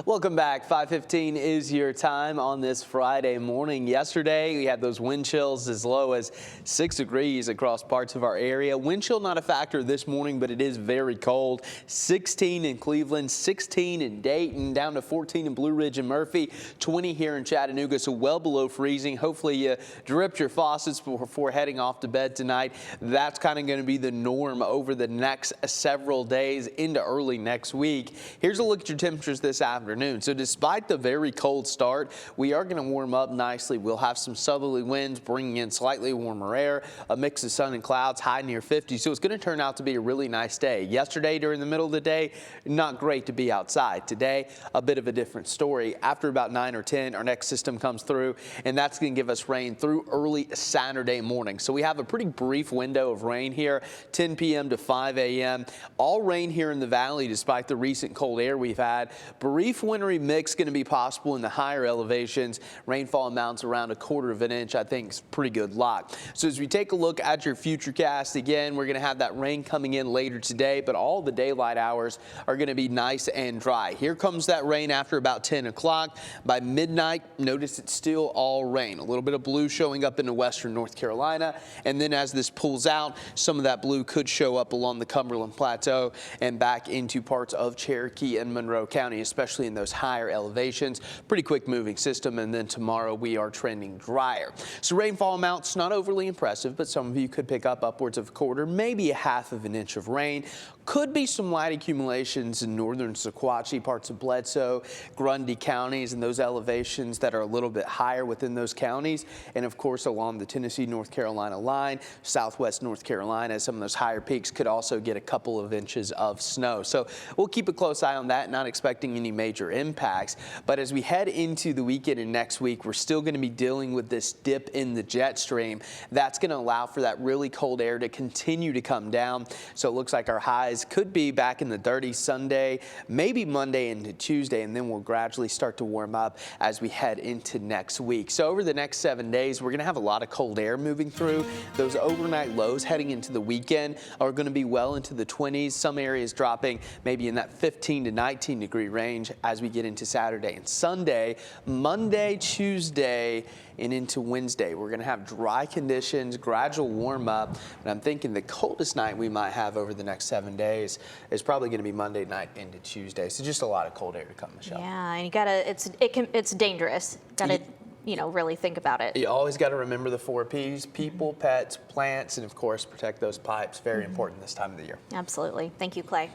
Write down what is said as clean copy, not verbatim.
Welcome back. 5:15 is your time on this Friday morning. Yesterday, we had those wind chills as low as 6 degrees across parts of our area. Wind chill not a factor this morning, but it is very cold. 16 in Cleveland, 16 in Dayton, down to 14 in Blue Ridge and Murphy, 20 here in Chattanooga, so well below freezing. Hopefully you dripped your faucets before heading off to bed tonight. That's kind of going to be the norm over the next several days into early next week. Here's a look at your temperatures this afternoon. So despite the very cold start, we are going to warm up nicely. We'll have some southerly winds bringing in slightly warmer air, a mix of sun and clouds, high near 50. So it's going to turn out to be a really nice day. Yesterday during the middle of the day, not great to be outside. Today, a bit of a different story. After about 9 or 10, our next system comes through, and that's going to give us rain through early Saturday morning. So we have a pretty brief window of rain here, 10 p.m. to 5 a.m. All rain here in the valley despite the recent cold air we've had. Brief wintry mix going to be possible in the higher elevations. Rainfall amounts around 1/4 of an inch. I think is pretty good lot. So as we take a look at your futurecast, again, we're going to have that rain coming in later today, but all the daylight hours are going to be nice and dry. Here comes that rain after about 10 o'clock. By midnight, notice it's still all rain. A little bit of blue showing up into western North Carolina, and then as this pulls out, some of that blue could show up along the Cumberland Plateau and back into parts of Cherokee and Monroe County, especially in those higher elevations. Pretty quick moving system, and then tomorrow we are trending drier. So rainfall amounts not overly impressive, but some of you could pick up upwards of 1/4, maybe 1/2 of an inch of rain. Could be some light accumulations in northern Sequatchie, parts of Bledsoe, Grundy counties, and those elevations that are a little bit higher within those counties. And of course, along the Tennessee-North Carolina line, southwest North Carolina, some of those higher peaks could also get a couple of inches of snow. So we'll keep a close eye on that, not expecting any major impacts. But as we head into the weekend and next week, we're still going to be dealing with this dip in the jet stream. That's going to allow for that really cold air to continue to come down. So it looks like our highs could be back in the 30s Sunday, maybe Monday into Tuesday, and then we'll gradually start to warm up as we head into next week. So over the next 7 days, we're going to have a lot of cold air moving through. Those overnight lows heading into the weekend are going to be well into the 20s. Some areas dropping maybe in that 15 to 19 degree range as we get into Saturday and Sunday. Monday, Tuesday, and into Wednesday, we're going to have dry conditions, gradual warm up, and I'm thinking the coldest night we might have over the next 7 days is probably going to be Monday night into Tuesday. So just a lot of cold air to come, Michelle. Yeah, and you gotta, it's dangerous. Gotta, really think about it. You always got to remember the 4 Ps: people, pets, plants, and of course protect those pipes. Very important this time of the year. Absolutely. Thank you, Clay.